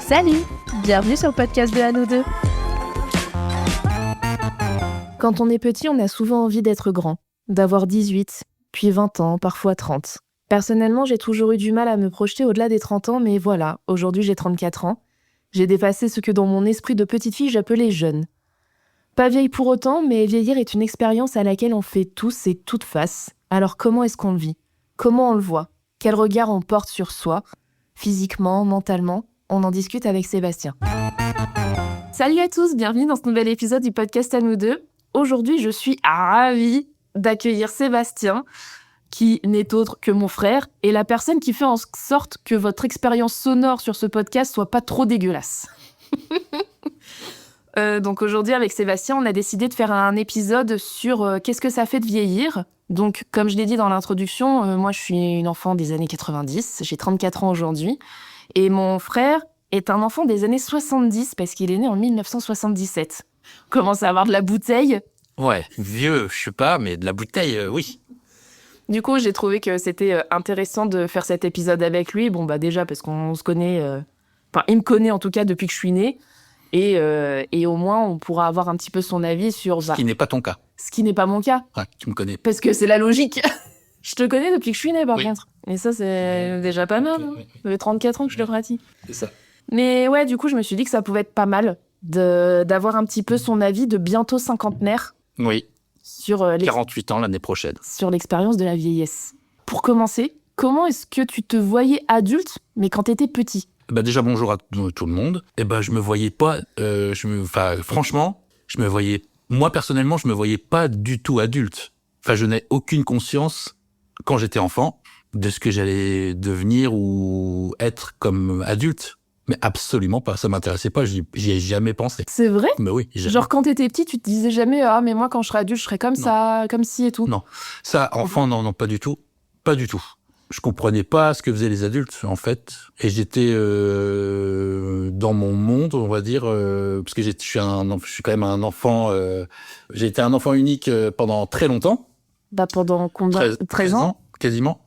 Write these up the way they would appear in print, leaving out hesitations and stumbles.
Salut! Bienvenue sur le podcast de À nous deux. Quand on est petit, on a souvent envie d'être grand, d'avoir 18, puis 20 ans, parfois 30. Personnellement, j'ai toujours eu du mal à me projeter au-delà des 30 ans, mais voilà, aujourd'hui j'ai 34 ans. J'ai dépassé ce que dans mon esprit de petite fille j'appelais jeune. Pas vieille pour autant, mais vieillir est une expérience à laquelle on fait tous et toutes face. Alors comment est-ce qu'on le vit? Comment on le voit? Quel regard on porte sur soi? Physiquement, mentalement? On en discute avec Sébastien. Salut à tous, bienvenue dans ce nouvel épisode du podcast À nous deux. Aujourd'hui, je suis ravie d'accueillir Sébastien, qui n'est autre que mon frère, et la personne qui fait en sorte que votre expérience sonore sur ce podcast soit pas trop dégueulasse. Donc aujourd'hui, avec Sébastien, on a décidé de faire un épisode sur qu'est-ce que ça fait de vieillir. Donc, comme je l'ai dit dans l'introduction, moi je suis une enfant des années 90, j'ai 34 ans aujourd'hui, et mon frère est un enfant des années 70 parce qu'il est né en 1977. On commence à avoir de la bouteille. Ouais, vieux, je sais pas, mais de la bouteille, oui. Du coup, j'ai trouvé que c'était intéressant de faire cet épisode avec lui. Bon, bah déjà parce qu'on se connaît, enfin, il me connaît en tout cas depuis que je suis née. Et au moins, on pourra avoir un petit peu son avis sur... Ce qui n'est pas ton cas. Ce qui n'est pas mon cas. Ouais, tu me connais. Parce que c'est la logique. Je te connais depuis que je suis née, par Oui. contre. Et ça, c'est déjà pas mal. Hein. Oui. Ça fait 34 ans que je le pratique. C'est ça. Mais ouais, du coup, je me suis dit que ça pouvait être pas mal d'avoir un petit peu son avis de bientôt cinquantenaire Oui, sur 48 ans l'année prochaine. sur l'expérience de la vieillesse. Pour commencer, comment est-ce que tu te voyais adulte, mais quand t'étais petit? Bah déjà, bonjour à tout le monde. Et ben, je me voyais pas... franchement, je me voyais... Moi, personnellement, je me voyais pas du tout adulte. Enfin, je n'ai aucune conscience, quand j'étais enfant, de ce que j'allais devenir ou être comme adulte. Mais absolument pas, ça m'intéressait pas, j'y ai jamais pensé. C'est vrai? Mais oui, jamais. Genre, quand t'étais petit, tu te disais jamais « Ah, mais moi, quand je serai adulte, je serai comme ça, comme ci et tout ». Non. Ça, enfant, non, pas du tout. Pas du tout. Je comprenais pas ce que faisaient les adultes, en fait. Et j'étais dans mon monde, on va dire, parce que je suis quand même un enfant... j'ai été un enfant unique pendant très longtemps. Bah, pendant combien? 13 ans? Quasiment.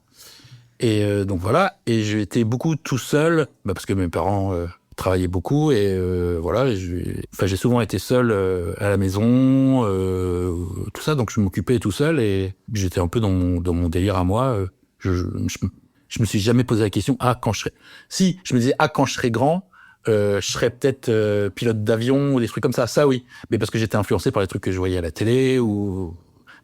Et donc voilà. Et j'ai été beaucoup tout seul, parce que mes parents travaillaient beaucoup. Et voilà, j'ai souvent été seul à la maison, tout ça. Donc je m'occupais tout seul et j'étais un peu dans mon délire à moi. Je me suis jamais posé la question, quand je serai... Si, je me disais, quand je serai grand, je serais peut-être pilote d'avion ou des trucs comme ça. Ça, oui. Mais parce que j'étais influencé par les trucs que je voyais à la télé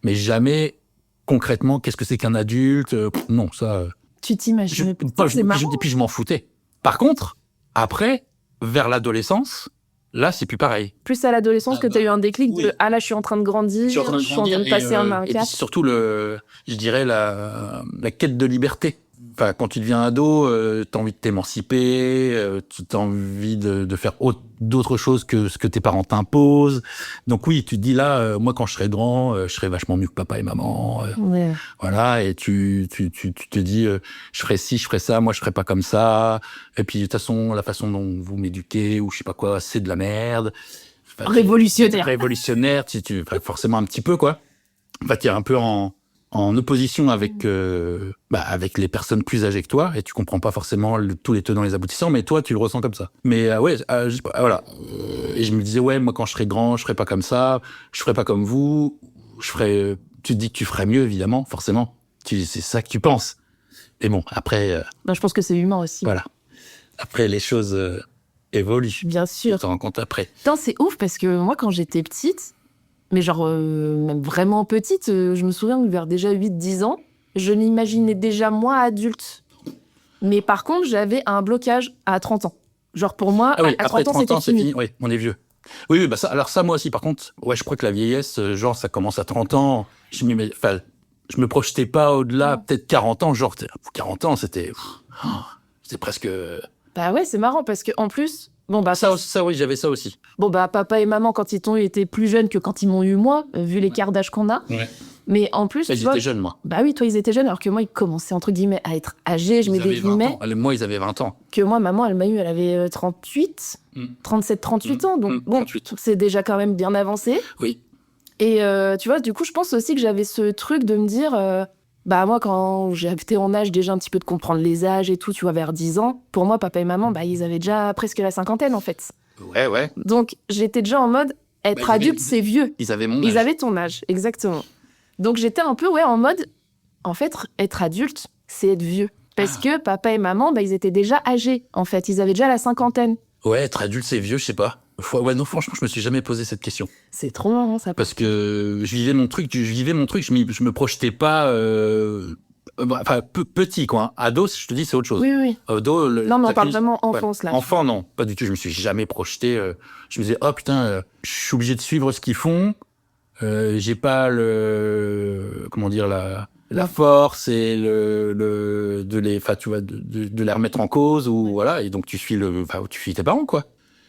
mais jamais, concrètement, qu'est-ce que c'est qu'un adulte? Non, ça... Tu t'imagines pas, c'est marrant. Et puis je m'en foutais. Par contre, après, vers l'adolescence, là, c'est plus pareil. Plus à l'adolescence que t'as eu un déclic oui. de « Ah là, je suis en train de grandir, je suis en train de passer un et puis cap ». surtout, je dirais, la quête de liberté. Enfin, quand tu deviens ado, t'as envie de t'émanciper, t'as envie de faire d'autres choses que ce que tes parents t'imposent. Donc oui, tu te dis là, moi quand je serai grand, je serai vachement mieux que papa et maman. Ouais. Voilà, et tu te dis, je ferai ci, je ferai ça, moi je ferai pas comme ça. Et puis de toute façon, la façon dont vous m'éduquez ou je sais pas quoi, c'est de la merde. Enfin, Révolutionnaire. Révolutionnaire, enfin, forcément un petit peu quoi. Enfin, t'es un peu en opposition avec les personnes plus âgées que toi, et tu comprends pas forcément tous les tenants et les aboutissants, mais toi, tu le ressens comme ça. Mais je sais pas, voilà. Et je me disais, ouais, moi, quand je serai grand, je ferai pas comme ça, je ferai pas comme vous, tu te dis que tu ferais mieux, évidemment, forcément. C'est ça que tu penses. Et bon, après... je pense que c'est humain aussi. Voilà. Après, les choses évoluent. Bien sûr. Tu t'en rends compte après. Putain, c'est ouf, parce que moi, quand j'étais petite... Mais genre, même vraiment petite, je me souviens que vers déjà 8-10 ans, je m'imaginais déjà moi adulte. Mais par contre, j'avais un blocage à 30 ans. Genre pour moi, à 30 ans, c'était fini. Oui, on est vieux. Oui, bah ça, alors ça, moi aussi, par contre, ouais, je crois que la vieillesse, genre, ça commence à 30 ans. Je me projetais pas au-delà, peut-être 40 ans, genre, 40 ans, c'était presque... Bah ouais, c'est marrant, parce qu'en plus... Bon, bah, ça, oui, j'avais ça aussi. Bon, bah, papa et maman, quand ils t'ont eu, étaient plus jeunes que quand ils m'ont eu moi, vu l'écart d'âge qu'on a. Ouais. Mais en plus, ils étaient jeunes, moi. Bah oui, toi, ils étaient jeunes, alors que moi, ils commençaient, entre guillemets, à être âgés. Je mets des guillemets. Moi, ils avaient 20 ans. Que moi, maman, elle m'a eu, elle avait 38, 37, 38 ans. Donc, bon, 38. C'est déjà quand même bien avancé. Oui. Et tu vois, du coup, je pense aussi que j'avais ce truc de me dire... Bah moi, quand j'étais en âge déjà un petit peu de comprendre les âges et tout, tu vois, vers 10 ans, pour moi, papa et maman, bah ils avaient déjà presque la cinquantaine en fait. Ouais. Donc j'étais déjà en mode, être adulte, c'est vieux. Ils avaient mon âge. Ils avaient ton âge, exactement. Donc j'étais un peu, en mode, en fait, être adulte, c'est être vieux. Parce que papa et maman, bah ils étaient déjà âgés, en fait. Ils avaient déjà la cinquantaine. Ouais, être adulte, c'est vieux, je sais pas. Ouais, non, franchement, je me suis jamais posé cette question. C'est trop marrant, ça. Parce que je vivais mon truc, je me projetais pas... Enfin, petit, quoi. Hein. Ado, je te dis, c'est autre chose. Oui. Ado, Non, mais on parle vraiment enfance, là. Enfant, non, pas du tout. Je me suis jamais projeté. Je me disais, oh putain, je suis obligé de suivre ce qu'ils font. J'ai pas comment dire, la force et de les, enfin, tu vois, de les remettre en cause ou voilà. Et donc tu suis tes parents, quoi.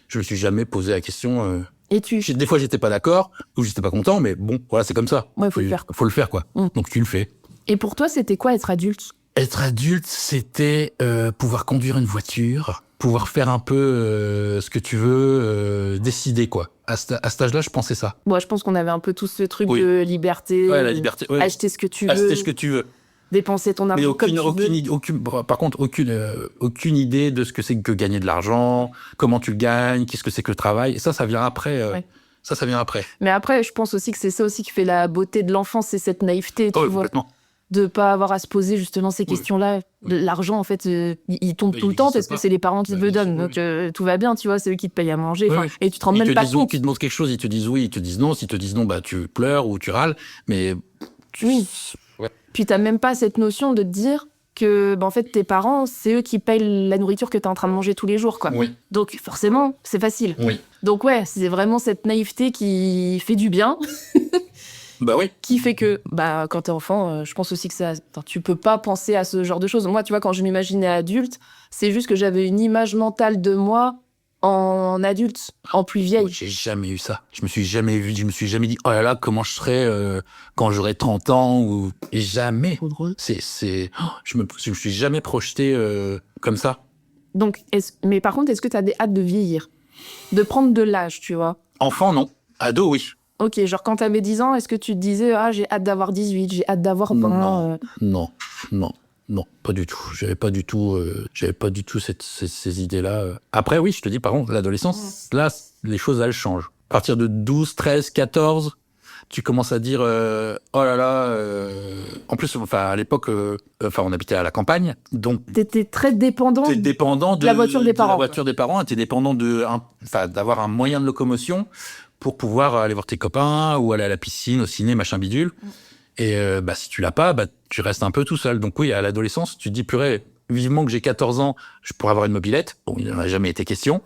Je me suis jamais posé la question. Et Des fois, j'étais pas d'accord ou j'étais pas content, mais bon, voilà, c'est comme ça. Ouais, faut le faire. Faut le faire, quoi. Donc tu le fais. Et pour toi, c'était quoi être adulte ? Être adulte, c'était pouvoir conduire une voiture, pouvoir faire un peu ce que tu veux, décider, quoi. À cet âge-là, je pensais ça. Bon, je pense qu'on avait un peu tous ce truc de liberté. Ouais, la liberté. Ouais. Acheter ce que tu veux. Acheter ce que tu veux. Dépenser ton argent comme tu veux. Par contre, aucune idée de ce que c'est que gagner de l'argent, comment tu le gagnes, qu'est-ce que c'est que le travail. Et ça vient après. Ouais. Ça vient après. Mais après, je pense aussi que c'est ça aussi qui fait la beauté de l'enfance, c'est cette naïveté, tu vois. Complètement. De pas avoir à se poser justement ces questions-là. L'argent, en fait, il tombe tout le temps parce que c'est les parents qui te le donnent. Donc tout va bien, tu vois, c'est eux qui te payent à manger. Et tu te rends même pas compte. Ils te demandent quelque chose, ils te disent oui, ils te disent non. S'ils te disent non, bah tu pleures ou tu râles. Mais oui. Ouais. Puis t'as même pas cette notion de te dire que, en fait, tes parents, c'est eux qui payent la nourriture que t'es en train de manger tous les jours, quoi. Oui. Donc forcément, c'est facile. Oui. Donc ouais, c'est vraiment cette naïveté qui fait du bien. Bah oui. Qui fait que, quand t'es enfant, je pense aussi que tu peux pas penser à ce genre de choses. Moi, tu vois, quand je m'imaginais adulte, c'est juste que j'avais une image mentale de moi en adulte, en plus vieille. J'ai jamais eu ça. Je me suis jamais dit, oh là là, comment je serai quand j'aurai 30 ans ou... Et jamais. Trop drôle. Je me suis jamais projeté comme ça. Donc, mais par contre, est-ce que t'as des hâtes de vieillir ? De prendre de l'âge, tu vois ? Enfant, non. Ado, oui. Ok, genre quand t'avais 10 ans, est-ce que tu te disais « Ah, j'ai hâte d'avoir 18, j'ai hâte d'avoir 20 » Non, pas du tout. J'avais pas du tout ces idées-là. Après, oui, je te dis, par contre, l'adolescence, là, les choses, elles changent. À partir de 12, 13, 14, tu commences à dire oh là là. En plus, à l'époque, on habitait à la campagne, donc t'étais très dépendant. T'es dépendant de la voiture des parents. De la voiture des parents. T'es dépendant d'avoir un moyen de locomotion pour pouvoir aller voir tes copains ou aller à la piscine, au ciné, machin bidule. Et si tu l'as pas, tu restes un peu tout seul. Donc oui, à l'adolescence, tu te dis purée, vivement que j'ai 14 ans, je pourrais avoir une mobilette. Bon, il n'en a jamais été question.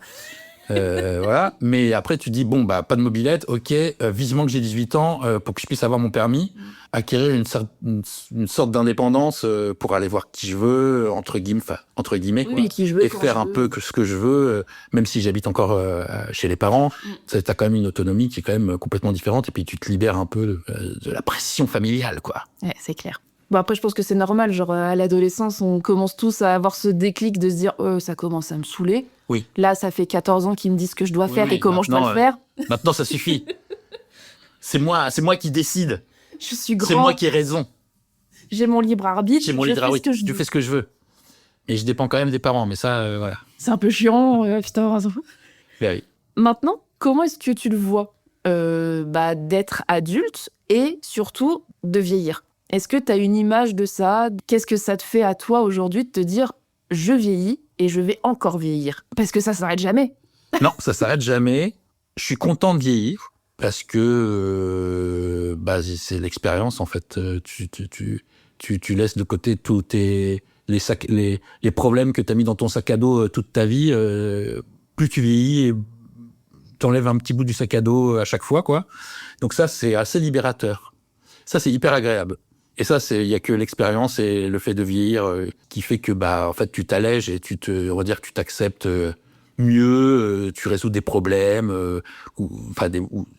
Voilà. Mais après, tu dis bon, pas de mobilette, ok, vivement que j'ai 18 ans pour que je puisse avoir mon permis, acquérir une sorte d'indépendance pour aller voir qui je veux, entre guillemets, oui, qui je veux, et faire un peu ce que je veux, même si j'habite encore chez les parents. T'as quand même une autonomie qui est quand même complètement différente, et puis tu te libères un peu de la pression familiale, quoi. Ouais, c'est clair. Bon, après, je pense que c'est normal. Genre, à l'adolescence, on commence tous à avoir ce déclic de se dire ça commence à me saouler. Oui. Là, ça fait 14 ans qu'ils me disent ce que je dois faire et comment je dois le faire. Maintenant, ça suffit. C'est moi qui décide. Je suis grand. C'est moi qui ai raison. J'ai mon libre arbitre. J'ai mon libre arbitre. Je fais ce que je veux. Et je dépends quand même des parents, mais ça, voilà. C'est un peu chiant, putain. Oui. Maintenant, comment est-ce que tu le vois d'être adulte et surtout de vieillir ? Est-ce que tu as une image de ça ? Qu'est-ce que ça te fait à toi aujourd'hui de te dire « je vieillis et je vais encore vieillir » ? Parce que ça s'arrête jamais. Non, ça s'arrête jamais. Je suis content de vieillir parce que c'est l'expérience, en fait. Tu laisses de côté tous les problèmes que tu as mis dans ton sac à dos toute ta vie. Plus tu vieillis, et t'enlèves un petit bout du sac à dos à chaque fois, quoi. Donc ça, c'est assez libérateur. Ça, c'est hyper agréable. Et ça, il y a que l'expérience et le fait de vieillir qui fait que, en fait, tu t'allèges et tu t'acceptes mieux, tu résous des problèmes,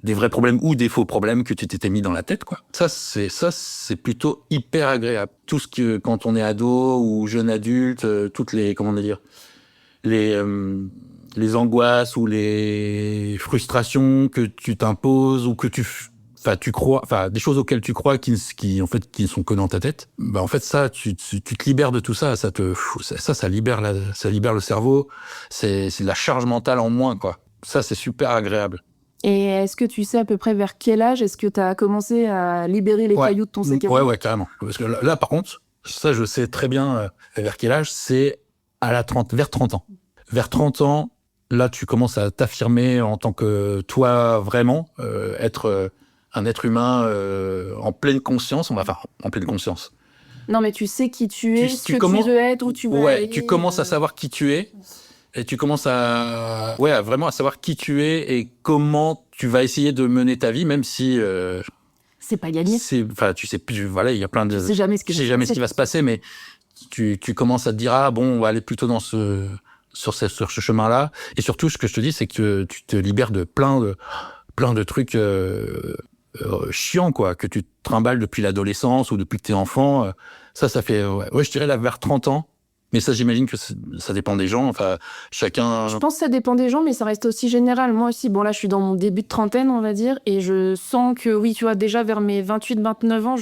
des vrais problèmes ou des faux problèmes que tu t'étais mis dans la tête, quoi. Ça, c'est plutôt hyper agréable. Tout ce que, quand on est ado ou jeune adulte, toutes les, les angoisses ou les frustrations que tu t'imposes ou que tu enfin tu crois, enfin des choses auxquelles tu crois qui en fait qui ne sont que dans ta tête, bah en fait ça tu te libères de tout ça, ça libère le cerveau, c'est de la charge mentale en moins quoi. Ça c'est super agréable. Et est-ce que tu sais à peu près vers quel âge est-ce que tu as commencé à libérer les cailloux de ton sac à dos? Ouais, carrément. Parce que là, par contre, ça, je sais très bien vers quel âge, c'est vers 30 ans. Vers 30 ans, là, tu commences à t'affirmer en tant que toi, vraiment, être un être humain en pleine conscience, enfin, en pleine conscience. Non, mais tu sais qui tu es, ce que tu veux être, où tu veux aller. Tu commences à savoir qui tu es. Et tu commences vraiment à savoir qui tu es et comment tu vas essayer de mener ta vie, même si c'est pas gagné. Enfin, tu sais plus. Voilà, il y a plein de. Tu sais jamais ce qui va se passer, mais tu commences à te dire on va aller plutôt sur ce chemin-là. Et surtout, ce que je te dis, c'est que tu te libères de plein de trucs chiants, quoi, que tu te trimbales depuis l'adolescence ou depuis que t'es enfant. Ça fait. Ouais, je dirais là vers 30 ans. Mais ça, j'imagine que ça dépend des gens. Enfin, chacun... Je pense que ça dépend des gens, mais ça reste aussi général. Moi aussi, bon là, je suis dans mon début de trentaine, on va dire, et je sens que, oui, tu vois, déjà vers mes 28-29 ans,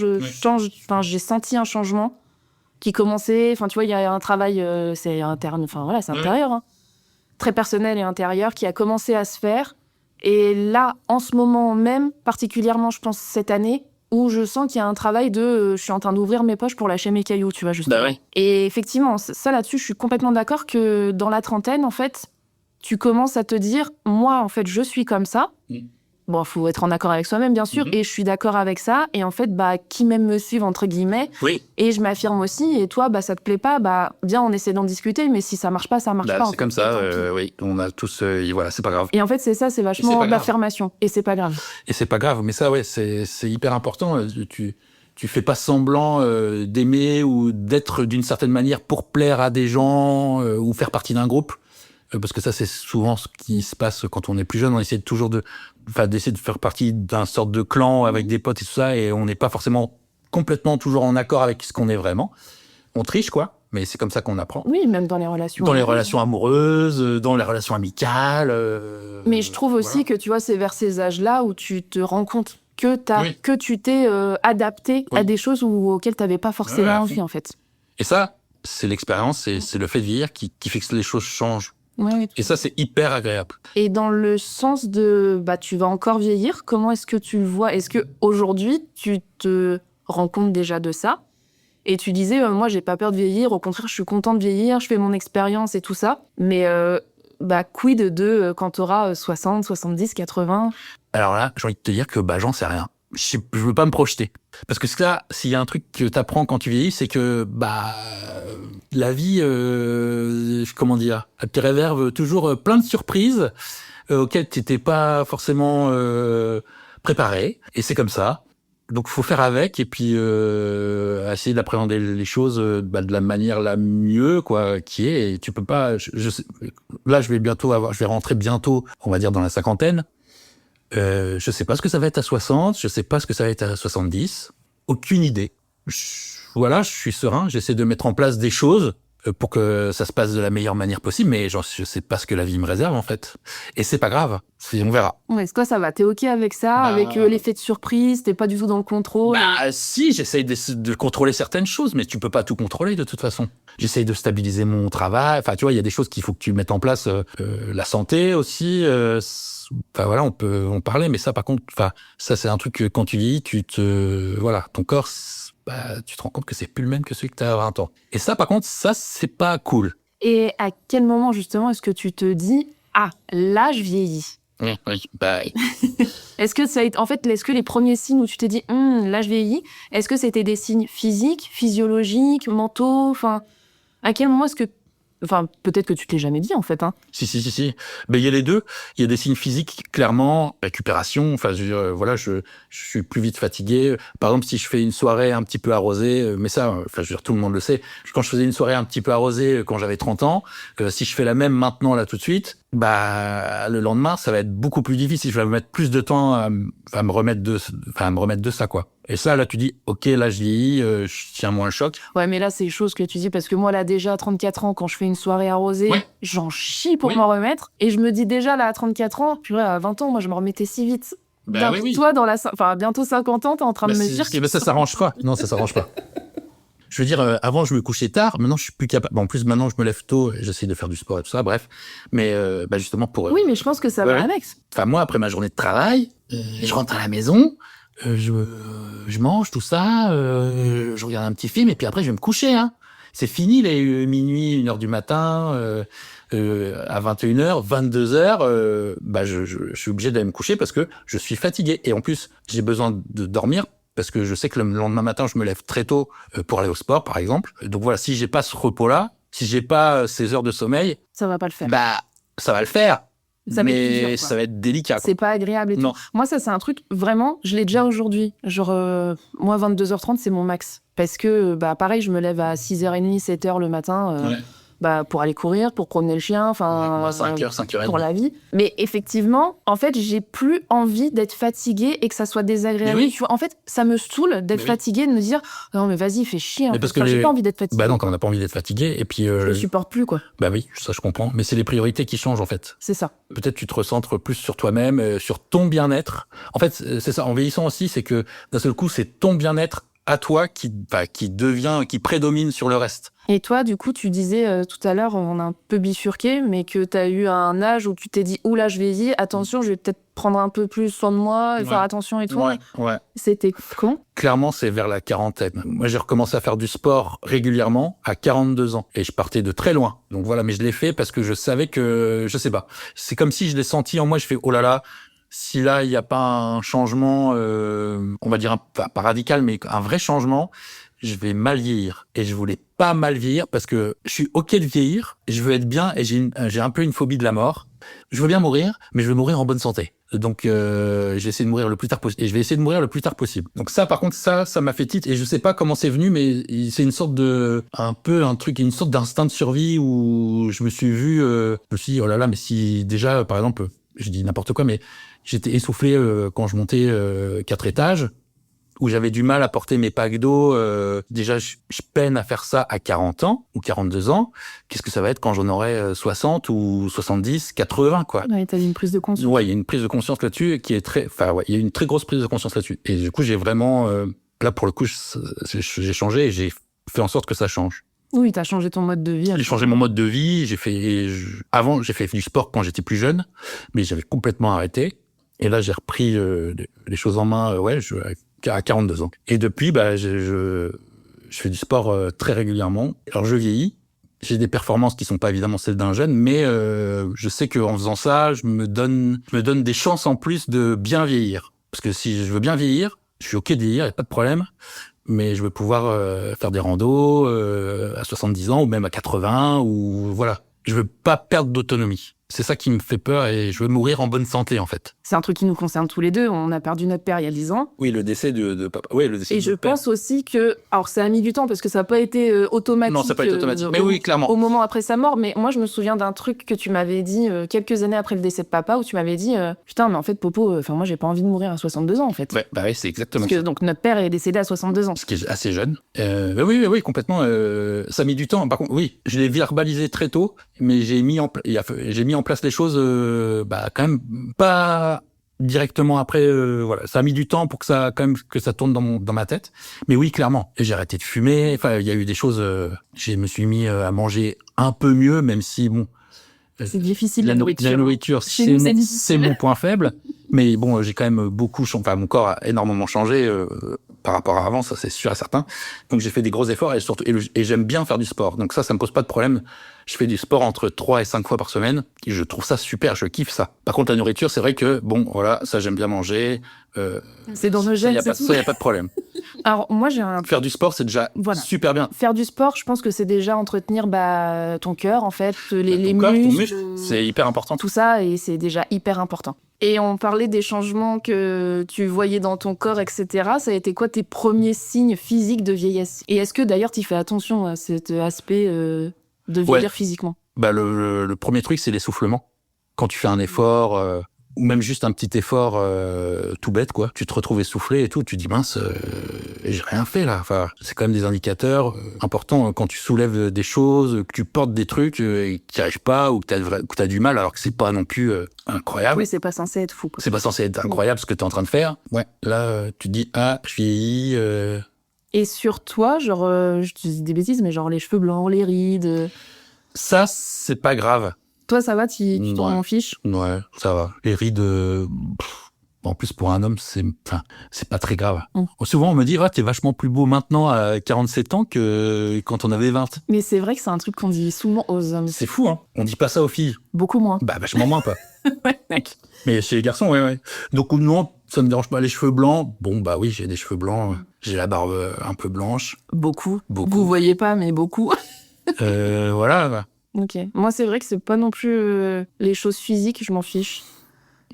j'ai senti un changement qui commençait... Enfin, tu vois, il y a un travail, c'est interne, enfin voilà, c'est intérieur, hein, très personnel et intérieur, qui a commencé à se faire. Et là, en ce moment même, particulièrement, je pense, cette année, où je sens qu'il y a un travail je suis en train d'ouvrir mes poches pour lâcher mes cailloux, tu vois, justement. Bah ouais. Et effectivement, ça là-dessus, je suis complètement d'accord que dans la trentaine, en fait, tu commences à te dire, moi, en fait, je suis comme ça. Bon, faut être en accord avec soi-même, bien sûr, et je suis d'accord avec ça. Et en fait, qui m'aime me suivre, entre guillemets. Oui. Et je m'affirme aussi. Et toi, ça te plaît pas, viens, on essaie d'en discuter. Mais si ça marche pas, ça marche pas. C'est comme ça, oui. On a tous, voilà, c'est pas grave. Et en fait, c'est ça, c'est vachement d'affirmation. Et c'est pas grave. Et c'est pas grave, mais ça, ouais, c'est hyper important. Tu fais pas semblant d'aimer ou d'être d'une certaine manière pour plaire à des gens ou faire partie d'un groupe. Parce que ça, c'est souvent ce qui se passe quand on est plus jeune. On essaie d'essayer de faire partie d'un sorte de clan avec des potes et tout ça, et on n'est pas forcément complètement toujours en accord avec ce qu'on est vraiment. On triche, quoi, mais c'est comme ça qu'on apprend. Oui, même dans les relations. Dans les relations amoureuses, dans les relations amicales. Mais je trouve aussi que, tu vois, c'est vers ces âges-là où tu te rends compte que tu t'es adapté à des choses auxquelles tu n'avais pas forcément envie, en fait. Et ça, c'est l'expérience, c'est le fait de vieillir qui fait que les choses changent. Ouais. Et ça, c'est hyper agréable. Et dans le sens de, tu vas encore vieillir, comment est-ce que tu le vois? Est-ce que aujourd'hui tu te rends compte déjà de ça? Et tu disais, moi, j'ai pas peur de vieillir, au contraire, je suis contente de vieillir, je fais mon expérience et tout ça. Mais quid de quand t'auras 60, 70, 80? Alors là, j'ai envie de te dire que j'en sais rien. Je veux pas me projeter. Parce que ça, s'il y a un truc que t'apprends quand tu vieillis, c'est que la vie, comment dire, elle te réserve toujours plein de surprises auxquelles t'étais pas forcément préparé. Et c'est comme ça. Donc faut faire avec et puis essayer d'appréhender les choses de la manière la mieux quoi qui est. Et tu peux pas. Là, je vais rentrer bientôt, on va dire dans la cinquantaine. Je sais pas ce que ça va être à 60, je sais pas ce que ça va être à 70. Aucune idée. Je suis serein, j'essaie de mettre en place des choses pour que ça se passe de la meilleure manière possible, mais je sais pas ce que la vie me réserve, en fait. Et c'est pas grave, on verra. Ouais, est-ce que ça va? T'es OK avec ça? Avec l'effet de surprise? T'es pas du tout dans le contrôle? Si, j'essaye de contrôler certaines choses, mais tu peux pas tout contrôler, de toute façon. J'essaye de stabiliser mon travail. Enfin, tu vois, il y a des choses qu'il faut que tu mettes en place. La santé aussi. Enfin, voilà, on peut en parler, mais ça, par contre, ça, c'est un truc que quand tu vieillis, ton corps, tu te rends compte que c'est plus le même que celui que tu as à 20 ans. Et ça, par contre, ça, c'est pas cool. Et à quel moment, justement, est-ce que tu te dis, là, je vieillis? Oui. Est-ce que les premiers signes où tu t'es dit, là, je vieillis, est-ce que c'était des signes physiques, physiologiques, mentaux? Enfin, à quel moment est-ce que... Enfin, peut-être que tu te l'es jamais dit, en fait. Hein. Si. Il y a les deux. Il y a des signes physiques, clairement, récupération. Enfin, je veux dire, je suis plus vite fatigué. Par exemple, si je fais une soirée un petit peu arrosée, mais ça, je veux dire, tout le monde le sait. Quand je faisais une soirée un petit peu arrosée quand j'avais 30 ans, si je fais la même maintenant, là, tout de suite, le lendemain, ça va être beaucoup plus difficile. Je vais mettre plus de temps à me remettre de ça, quoi. Et ça, là, tu dis, OK, là, je vieillis, je tiens moins le choc. Ouais, mais là, c'est des choses que tu dis, parce que moi, là, déjà, à 34 ans, quand je fais une soirée arrosée, j'en chie pour m'en remettre. Et je me dis déjà, là, à 34 ans, puis à 20 ans, moi, je me remettais si vite. Bah oui. Toi, bientôt 50 ans, t'es en train de me dire... Ça s'arrange pas. Non, ça s'arrange pas. Je veux dire, avant, je me couchais tard. Maintenant, je suis plus capable. Bon, en plus, maintenant, je me lève tôt. J'essaie de faire du sport et tout ça. Bref. Mais justement, pour... Oui, mais je pense que ça va avec. Enfin, moi, après ma journée de travail, je rentre à la maison, je mange tout ça, je regarde un petit film et puis après, je vais me coucher. Hein. C'est fini, les minuit, 1h du matin, à 21h, 22h, je suis obligé d'aller me coucher parce que je suis fatigué. Et en plus, j'ai besoin de dormir parce que je sais que le lendemain matin, je me lève très tôt pour aller au sport, par exemple. Donc voilà, si j'ai pas ce repos-là, si j'ai pas ces heures de sommeil... Ça va pas le faire. Ça va le faire. Mais ça va être délicat. Quoi. C'est pas agréable et tout. Moi, ça, c'est un truc, vraiment, je l'ai déjà aujourd'hui. Genre, moi, 22h30, c'est mon max. Parce que, pareil, je me lève à 6h30, 7h le matin pour aller courir, pour promener le chien, moi, 5h30. Pour la vie. Mais effectivement, en fait, j'ai plus envie d'être fatiguée et que ça soit désagréable. Oui. Tu vois, en fait, ça me saoule d'être fatiguée, de me dire non, mais vas-y, fais chier. Mais parce que j'ai pas envie d'être fatiguée. Non, quand on n'a pas envie d'être fatigué. Et puis, je le supporte plus, quoi. Oui, ça, je comprends. Mais c'est les priorités qui changent, en fait. C'est ça. Peut-être tu te recentres plus sur toi-même, sur ton bien-être. En fait, c'est ça. En vieillissant aussi, c'est que d'un seul coup, c'est ton bien-être à toi qui prédomine sur le reste. Et toi, du coup, tu disais tout à l'heure, on a un peu bifurqué, mais que tu as eu un âge où tu t'es dit « Oula, je vieillis, attention, je vais peut-être prendre un peu plus soin de moi, faire attention et tout. » Ouais. C'était quand ? Clairement, c'est vers la quarantaine. Moi, j'ai recommencé à faire du sport régulièrement à 42 ans. Et je partais de très loin. Donc voilà, mais je l'ai fait parce que je savais que... Je sais pas. C'est comme si je l'ai senti en moi, je fais « Oh là là !» Si là, il n'y a pas un changement, on va dire pas radical, mais un vrai changement, je vais mal vieillir. Et je voulais pas mal vieillir parce que je suis OK de vieillir, je veux être bien et j'ai un peu une phobie de la mort. Je veux bien mourir, mais je veux mourir en bonne santé. Donc, je vais essayer de mourir le plus tard possible. Et je vais essayer de mourir le plus tard possible. Donc ça, par contre, ça m'a fait tilt. Et je sais pas comment c'est venu, mais c'est une sorte une sorte d'instinct de survie où je me suis vu, je me suis dit, oh là là, mais si déjà, par exemple, je dis n'importe quoi, mais j'étais essoufflé quand je montais 4 étages, où j'avais du mal à porter mes packs d'eau. Déjà, je peine à faire ça à 40 ans ou 42 ans. Qu'est-ce que ça va être quand j'en aurai 60 ou 70, 80, quoi. Ouais, t'as eu une prise de conscience. Ouais, il y a une prise de conscience là-dessus qui est il y a une très grosse prise de conscience là-dessus. Et du coup, j'ai vraiment, là, pour le coup, j'ai changé et j'ai fait en sorte que ça change. Oui, t'as changé ton mode de vie. J'ai changé mon mode de vie. Avant, j'ai fait du sport quand j'étais plus jeune, mais j'avais complètement arrêté. Et là, j'ai repris les choses en main, à 42 ans. Et depuis, je fais du sport très régulièrement. Alors, je vieillis. J'ai des performances qui sont pas évidemment celles d'un jeune, mais je sais qu'en faisant ça, je me donne des chances en plus de bien vieillir. Parce que si je veux bien vieillir, je suis OK de vieillir, y a pas de problème. Mais je veux pouvoir faire des randos à 70 ans ou même à 80 ou voilà. Je veux pas perdre d'autonomie. C'est ça qui me fait peur et je veux mourir en bonne santé, en fait. C'est un truc qui nous concerne tous les deux. On a perdu notre père il y a 10 ans. Oui, le décès de papa. Oui, le décès et de je père. pense aussi que... Alors, ça a mis du temps parce que ça n'a pas été automatique. Non, ça n'a pas été automatique. Mais oui, clairement. Au moment après sa mort. Mais moi, je me souviens d'un truc que tu m'avais dit quelques années après le décès de papa où tu m'avais dit putain, mais en fait, Popo, moi, j'ai pas envie de mourir à 62 ans, en fait. Ouais, oui, c'est exactement ça. Donc, notre père est décédé à 62 ans. Ce qui est assez jeune. Oui, complètement. Ça a mis du temps. Par contre, oui, je l'ai verbalisé très tôt, mais j'ai mis en place les choses quand même pas directement après. Voilà, ça a mis du temps pour que ça tourne dans ma tête. Mais oui, clairement. J'ai arrêté de fumer. Enfin, il y a eu des choses. Je me suis mis à manger un peu mieux, même si bon. C'est difficile. La nourriture, c'est mon point faible. Mais bon, j'ai quand même beaucoup. Enfin, mon corps a énormément changé par rapport à avant, ça c'est sûr et certain. Donc j'ai fait des gros efforts et surtout et j'aime bien faire du sport. Donc ça me pose pas de problème. Je fais du sport entre 3 et 5 fois par semaine. Et je trouve ça super, je kiffe ça. Par contre, la nourriture, c'est vrai que bon, voilà, ça j'aime bien manger. C'est dans nos gènes. Ça, y a pas de problème. Alors moi, faire du sport, c'est déjà super bien. Faire du sport, je pense que c'est déjà entretenir ton cœur, en fait, les muscles. C'est hyper important. Tout ça, et c'est déjà hyper important. Et on parlait des changements que tu voyais dans ton corps, etc. Ça a été quoi tes premiers signes physiques de vieillesse ? Et est-ce que d'ailleurs tu fais attention à cet aspect de vieillir physiquement ? Le premier truc, c'est l'essoufflement. Quand tu fais un effort ou même juste un petit effort tout bête, quoi. Tu te retrouves essoufflé et tout, tu dis mince, j'ai rien fait là. Enfin, c'est quand même des indicateurs importants quand tu soulèves des choses, que tu portes des trucs et que tu n'y arrives pas ou que t'as du mal, alors que c'est pas non plus incroyable. Oui, c'est pas censé être fou, quoi. C'est pas censé être incroyable ce que t'es en train de faire. Ouais, là, tu te dis je vieillis. Et sur toi, genre, je te dis des bêtises, mais genre les cheveux blancs, les rides. Ça, c'est pas grave. Toi, ça va, tu t'en fiches? Ouais, ça va. Les rides, en plus pour un homme, c'est pas très grave. Souvent, on me dit, t'es vachement plus beau maintenant à 47 ans que quand on avait 20. Mais c'est vrai que c'est un truc qu'on dit souvent aux hommes. C'est fou, hein. On dit pas ça aux filles. Beaucoup moins. Bah, vachement moins, pas. Ouais, mec. Mais chez les garçons, ouais. Donc, non, ça me dérange pas. Les cheveux blancs, bon, bah oui, j'ai des cheveux blancs. J'ai la barbe un peu blanche. Beaucoup. Vous voyez pas, mais beaucoup. Voilà. Ok. Moi, c'est vrai que c'est pas non plus les choses physiques, je m'en fiche.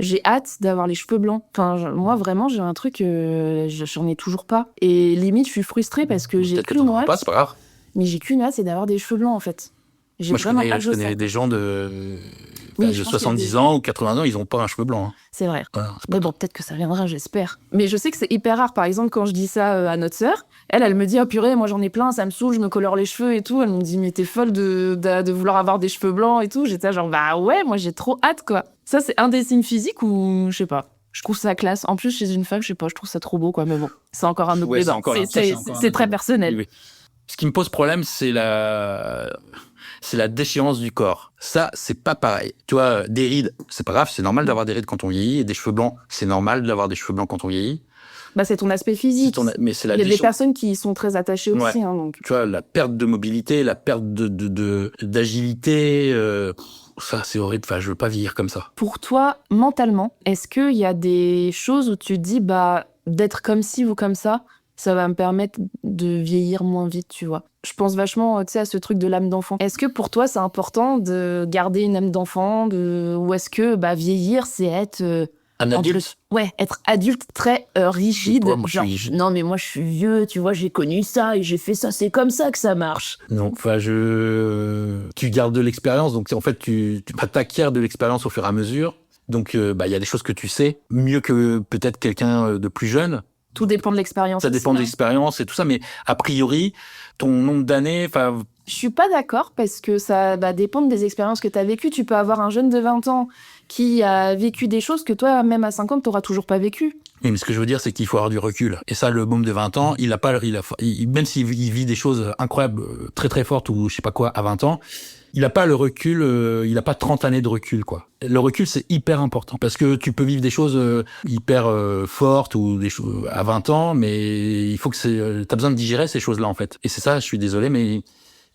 J'ai hâte d'avoir les cheveux blancs. Enfin, moi, vraiment, j'ai un truc, j'en ai toujours pas. Et limite, je suis frustrée parce que j'ai qu'une hâte. Pas, c'est pas grave. Mais j'ai qu'une hâte, c'est d'avoir des cheveux blancs, en fait. Moi, je connais des gens de 70 ans ou 80 ans, ils ont pas un cheveu blanc. Hein. C'est vrai. Voilà, Mais bon, peut-être que ça viendra, j'espère. Mais je sais que c'est hyper rare. Par exemple, quand je dis ça à notre sœur, elle me dit « Oh purée, moi j'en ai plein, ça me saoule, je me colore les cheveux et tout. » Elle me dit « Mais t'es folle de vouloir avoir des cheveux blancs et tout. » J'étais genre « Bah ouais, moi j'ai trop hâte, quoi. » Ça, c'est un des signes physiques ou je sais pas. Je trouve ça classe. En plus, chez une femme, je sais pas, je trouve ça trop beau, quoi. Mais bon, c'est encore un autre débat. C'est très personnel. Oui. Ce qui me pose problème, c'est la déchéance du corps. Ça, c'est pas pareil. Tu vois, des rides, c'est pas grave, c'est normal d'avoir des rides quand on vieillit. Et des cheveux blancs, c'est normal d'avoir des cheveux blancs quand on vieillit. Bah, c'est ton aspect physique. Mais c'est Il y a des personnes qui y sont très attachées aussi. Hein, donc. Tu vois, la perte de mobilité, la perte d'agilité, ça, c'est horrible. Enfin, je veux pas vieillir comme ça. Pour toi, mentalement, est-ce qu'il y a des choses où tu te dis, bah, d'être comme ci ou comme ça va me permettre de vieillir moins vite, tu vois. Je pense vachement, tu sais, à ce truc de l'âme d'enfant. Est-ce que pour toi, c'est important de garder une âme d'enfant, ou est-ce que vieillir, c'est être... un adulte. Ouais, être adulte très rigide. Moi, genre, rigide. Non, mais moi, je suis vieux, tu vois, j'ai connu ça et j'ai fait ça, c'est comme ça que ça marche. Non, enfin, tu gardes de l'expérience, donc en fait, tu t'acquiers de l'expérience au fur et à mesure. Donc, il y a des choses que tu sais, mieux que peut-être quelqu'un de plus jeune. Tout dépend de l'expérience. Ça dépend de l'expérience et tout ça, mais a priori, ton nombre d'années, enfin... Je suis pas d'accord parce que ça va dépendre des expériences que tu as vécues. Tu peux avoir un jeune de 20 ans qui a vécu des choses que toi, même à 50, t'auras toujours pas vécu. Oui, mais ce que je veux dire, c'est qu'il faut avoir du recul. Et ça, le môme de 20 ans, même s'il vit des choses incroyables, très très fortes ou je sais pas quoi, à 20 ans, il a pas le recul, il a pas 30 années de recul, quoi. Le recul, c'est hyper important. Parce que tu peux vivre des choses hyper fortes ou des choses à 20 ans, mais il faut que t'as besoin de digérer ces choses-là, en fait. Et c'est ça, je suis désolé, mais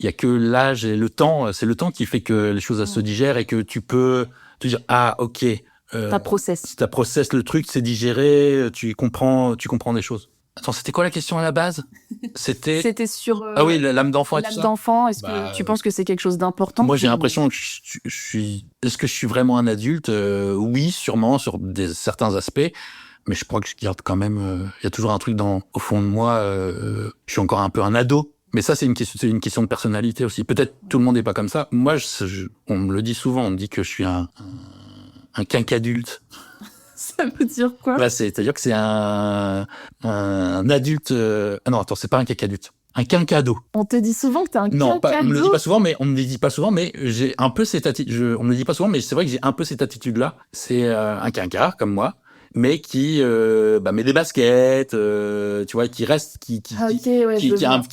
il y a que l'âge et le temps, c'est le temps qui fait que les choses se digèrent et que tu peux te dire, ok. T'as process le truc, c'est digéré, tu comprends des choses. Attends, c'était quoi la question à la base? C'était sur... ah oui, l'âme d'enfant et tout ça. L'âme d'enfant, est-ce que tu penses que c'est quelque chose d'important? Moi, j'ai l'impression que est-ce que je suis vraiment un adulte? Oui, sûrement, sur certains aspects. Mais je crois que je garde quand même... Il y a toujours un truc au fond de moi, je suis encore un peu un ado. Mais ça, c'est une question de personnalité aussi. Peut-être tout le monde n'est pas comme ça. Moi, on me le dit souvent, on me dit que je suis un quinquadulte. Ça veut dire quoi? C'est-à-dire que c'est un adulte... Ah non, attends, c'est pas un quinquadulte. Un quinquado. On te dit souvent que t'es un quinquado? Non, on me le dit pas souvent, mais j'ai un peu cette attitude... On me le dit pas souvent, mais c'est vrai que j'ai un peu cette attitude-là. C'est un quinquar, comme moi, mais qui met des baskets, tu vois, qui reste... qui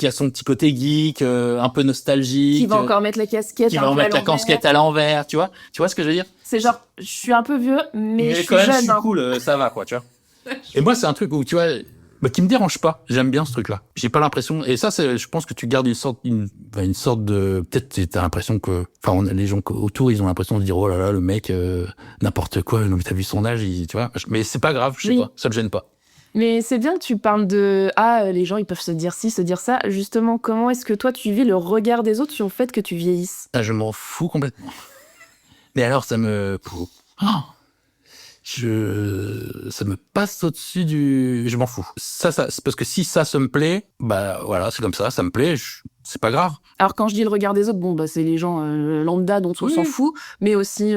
a son petit côté geek, un peu nostalgique. Qui va encore mettre la casquette qui va mettre la casquette à l'envers, tu vois ce que je veux dire? C'est genre, je suis un peu vieux, mais je suis quand même, jeune. Je suis cool, ça va, quoi, tu vois. Et moi, c'est un truc où, tu vois, qui me dérange pas. J'aime bien ce truc-là. J'ai pas l'impression... Et ça, je pense que tu gardes une sorte de... Peut-être t'as l'impression que... Enfin, les gens autour, ils ont l'impression de dire « Oh là là, le mec, n'importe quoi. Donc, t'as vu son âge, tu vois. » Mais c'est pas grave, je sais pas. Ça me gêne pas. Mais c'est bien que tu parles de... les gens, ils peuvent se dire ci, se dire ça. Justement, comment est-ce que toi, tu vis le regard des autres sur le fait que tu vieillisses? Je m'en fous complètement. Mais alors, ça me... ça me passe au-dessus du... Je m'en fous. Ça, c'est parce que si ça me plaît, voilà, c'est comme ça me plaît. c'est pas grave. Alors quand je dis le regard des autres, bon bah c'est les gens lambda dont on s'en fout, mais aussi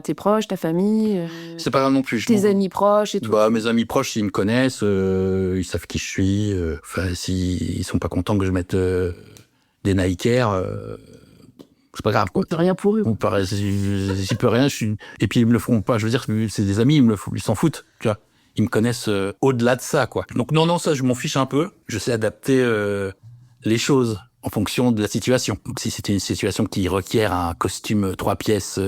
tes proches, ta famille, C'est pas grave non plus. tes amis proches et tout. Bah, mes amis proches, ils me connaissent, ils savent qui je suis. Enfin, s'ils sont pas contents que je mette des Nike Air, c'est pas grave, quoi. C'est rien pour eux. J'y peux rien. Et puis ils me le feront pas. Je veux dire, c'est des amis, ils s'en foutent, tu vois. Ils me connaissent au-delà de ça, quoi. Donc non, ça, je m'en fiche un peu. Je sais adapter les choses en fonction de la situation. Donc, si c'était une situation qui requiert un costume 3 pièces,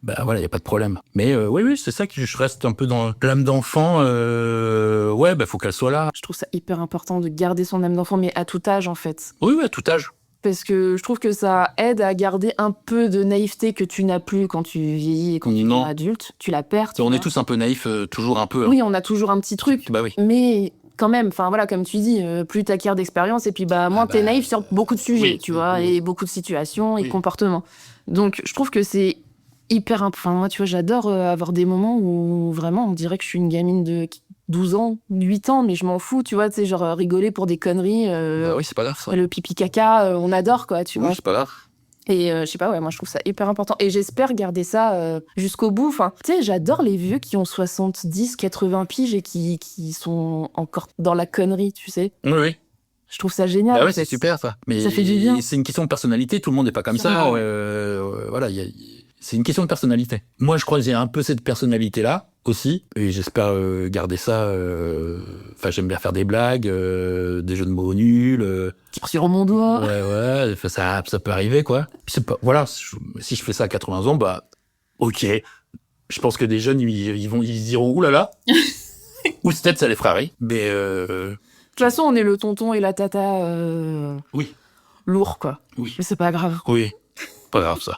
bah voilà, y a pas de problème. Mais oui, c'est ça que je reste un peu dans l'âme d'enfant. Ouais, bah faut qu'elle soit là. Je trouve ça hyper important de garder son âme d'enfant, mais à tout âge en fait. Oui, à tout âge. Parce que je trouve que ça aide à garder un peu de naïveté que tu n'as plus quand tu vieillis et quand tu es adulte. Tu la perds. On est tous un peu naïfs, toujours un peu. Oui, on a toujours un petit truc. Bah oui. Mais quand même, enfin voilà, comme tu dis, plus t'acquiers d'expérience et puis moins t'es naïf sur beaucoup de sujets, tu vois, et beaucoup de situations et de comportements. Donc je trouve que c'est hyper... Enfin moi, tu vois, j'adore avoir des moments où vraiment on dirait que je suis une gamine de 12 ans, 8 ans, mais je m'en fous, tu vois, tu sais, genre rigoler pour des conneries. Bah oui, c'est pas grave, ça. Le pipi caca, on adore, quoi, tu vois. Oui, c'est pas grave. Et je sais pas, ouais, moi je trouve ça hyper important. Et j'espère garder ça jusqu'au bout. Enfin, tu sais, j'adore les vieux qui ont 70, 80 piges et qui sont encore dans la connerie, tu sais. Oui. Je trouve ça génial. Bah ouais, c'est super, ça. Mais ça fait du bien. C'est une question de personnalité, tout le monde n'est pas comme ça. Voilà, c'est une question de personnalité. Moi, je crois que j'ai un peu cette personnalité-là aussi, et j'espère garder ça. Enfin, j'aime bien faire des blagues, des jeux de mots nuls. Sur mon doigt. Ouais, ça peut arriver, quoi. C'est pas, voilà, si je fais ça à 80 ans, bah, ok. Je pense que des jeunes, ils se diront, oulala. Ou peut-être ça les fera rire. Mais de toute façon, on est le tonton et la tata. Oui. Lourd, quoi. Oui. Mais c'est pas grave. Oui. Pas grave, ça.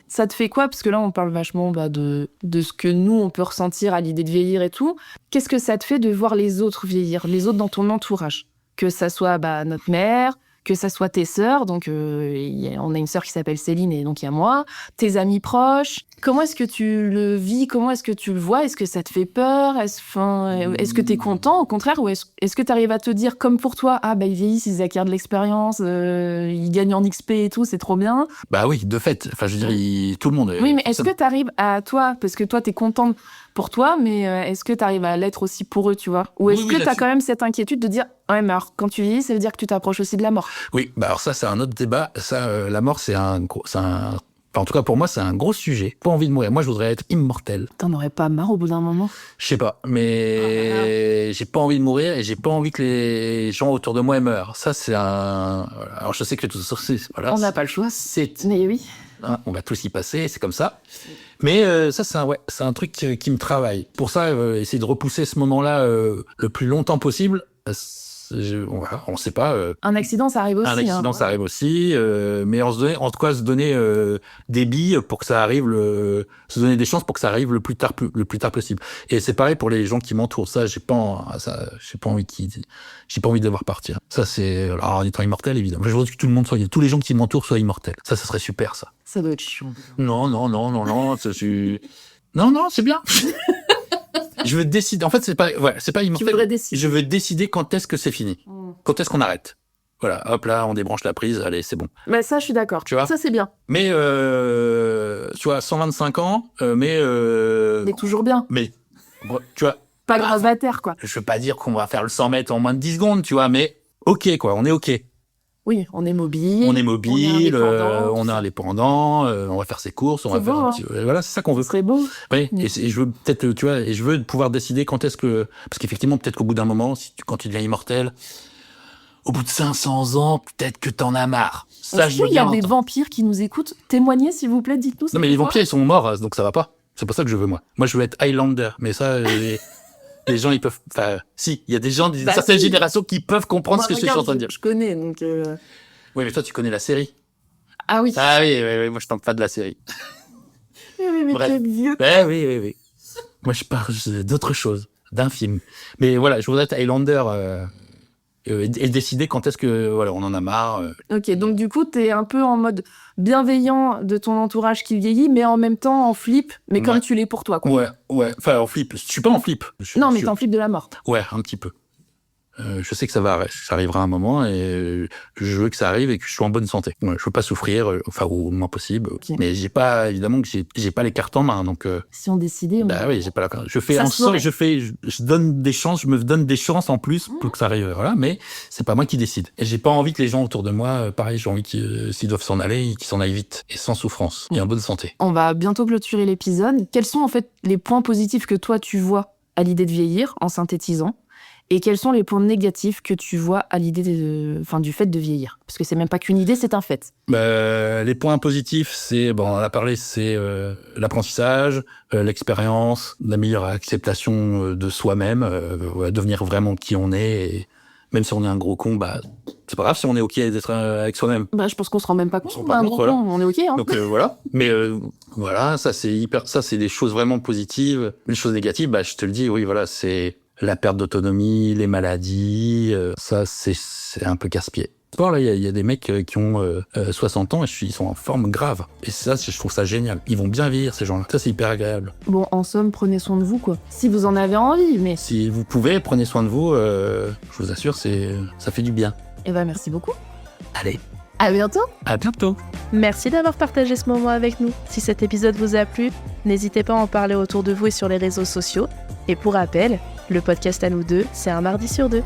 Ça te fait quoi? Parce que là, on parle vachement de ce que nous, on peut ressentir à l'idée de vieillir et tout. Qu'est-ce que ça te fait de voir les autres vieillir, les autres dans ton entourage? Que ça soit notre mère, que ça soit tes sœurs, donc on a une sœur qui s'appelle Céline et donc il y a moi, tes amis proches. Comment est-ce que tu le vis? Comment est-ce que tu le vois? Est-ce que ça te fait peur? Est-ce que t'es content au contraire? Ou est-ce que t'arrives à te dire comme pour toi, ils vieillissent, ils acquièrent de l'expérience, ils gagnent en XP et tout, c'est trop bien? Bah oui, de fait. Enfin, je veux dire, tout le monde... Oui, mais est-ce que t'arrives à toi, parce que toi t'es contente pour toi, mais est-ce que t'arrives à l'être aussi pour eux, tu vois? Ou est-ce que t'as quand même cette inquiétude de dire, ouais, mais alors quand tu vieillis, ça veut dire que tu t'approches aussi de la mort? Oui, bah alors ça, c'est un autre débat. Ça, la mort, enfin, en tout cas, pour moi, c'est un gros sujet. Pas envie de mourir. Moi, je voudrais être immortel. T'en aurais pas marre au bout d'un moment? Je sais pas, mais j'ai pas envie de mourir et j'ai pas envie que les gens autour de moi meurent. Ça, c'est un... Alors, je sais que tout ça, voilà. On n'a pas le choix. Mais oui. On va tous y passer, c'est comme ça. Mais ça, c'est un truc qui me travaille. Pour ça, essayer de repousser ce moment-là le plus longtemps possible. On sait pas. Un accident, ça arrive aussi. Un accident, ça arrive aussi. Mais en tout cas, se donner des billes pour que ça arrive, se donner des chances pour que ça arrive le plus tard possible. Et c'est pareil pour les gens qui m'entourent. Ça, j'ai pas envie de les voir partir. Ça, c'est, alors, en étant immortel, évidemment. Je voudrais que tous les gens qui m'entourent soient immortels. Ça serait super, ça. Ça doit être chiant. Non, c'est bien. Je veux décider. En fait, c'est pas immortel. Tu voudrais décider. Je veux décider quand est-ce que c'est fini. Quand est-ce qu'on arrête. Voilà, hop là, on débranche la prise, allez, c'est bon. Mais ça, je suis d'accord. Tu vois, ça, c'est bien. Mais, tu vois, 125 ans, mais... Mais toujours bien. Mais, tu vois... Pas gravataire, quoi. Je veux pas dire qu'on va faire le 100 mètres en moins de 10 secondes, tu vois, mais ok, quoi, on est ok. Oui, on est mobile. On est indépendant, on va faire ses courses, on va faire un petit... Voilà, c'est ça qu'on veut. Ce serait beau. Oui, et je veux peut-être, tu vois, et je veux pouvoir décider quand est-ce que... Parce qu'effectivement, peut-être qu'au bout d'un moment, quand tu deviens immortel, au bout de 500 ans, peut-être que t'en as marre. Ça, est-ce qu'il y a des vampires qui nous écoutent? Témoignez, s'il vous plaît, dites-nous. Non, mais les vampires, ils sont morts, donc ça va pas. C'est pas ça que je veux, moi. Moi, je veux être Highlander, mais ça... Les gens, ils peuvent... Enfin, si, il y a des gens d'une certaine génération qui peuvent comprendre ce que je suis en train de dire. Je connais, donc... Oui, mais toi, tu connais la série. Ah oui. Ah oui, moi, je tente pas de la série. Mais t'es vieux. Oui. Moi, je parle d'autre chose, d'un film. Mais voilà, je voudrais être Highlander et décider quand est-ce que, voilà, on en a marre. Ok, donc du coup, t'es un peu en mode bienveillant de ton entourage qui vieillit, mais en même temps en flip, mais comme tu l'es pour toi, quoi. Ouais. Enfin, en flip. Je suis pas en flip. Mais t'es en flip de la mort. Ouais, un petit peu. je sais que ça arrivera un moment et je veux que ça arrive et que je sois en bonne santé. Ouais, je veux pas souffrir, au moins possible. Okay. Mais évidemment que j'ai pas les cartes en main, donc. Si on décidait, oui, j'ai pas la carte. Je fais ça en sorte, je donne des chances, je me donne des chances en plus pour que ça arrive, voilà. Mais c'est pas moi qui décide. Et j'ai pas envie que les gens autour de moi, pareil, j'ai envie s'ils doivent s'en aller, qu'ils s'en aillent vite et sans souffrance et en bonne santé. On va bientôt clôturer l'épisode. Quels sont en fait les points positifs que toi tu vois à l'idée de vieillir, en synthétisant? Et quels sont les points négatifs que tu vois à l'idée du fait de vieillir? Parce que c'est même pas qu'une idée, c'est un fait. Les points positifs, on en a parlé, c'est l'apprentissage, l'expérience, la meilleure acceptation de soi-même, devenir vraiment qui on est. Et même si on est un gros con, c'est pas grave si on est OK d'être avec soi-même. Je pense qu'on se rend même pas compte. Voilà. On est OK. Hein. Donc voilà. Mais voilà, ça c'est des choses vraiment positives. Les choses négatives, je te le dis, oui, voilà, c'est la perte d'autonomie, les maladies, ça c'est un peu casse-pied. Là, il y a des mecs qui ont 60 ans et ils sont en forme grave. Et ça, je trouve ça génial. Ils vont bien vieillir, ces gens-là. Ça, c'est hyper agréable. Bon, en somme, prenez soin de vous, quoi. Si vous en avez envie, mais... Si vous pouvez, prenez soin de vous. Je vous assure, ça fait du bien. Merci beaucoup. Allez. À bientôt. À bientôt. Merci d'avoir partagé ce moment avec nous. Si cet épisode vous a plu, n'hésitez pas à en parler autour de vous et sur les réseaux sociaux. Et pour rappel, le podcast à nous deux, c'est un mardi sur 2.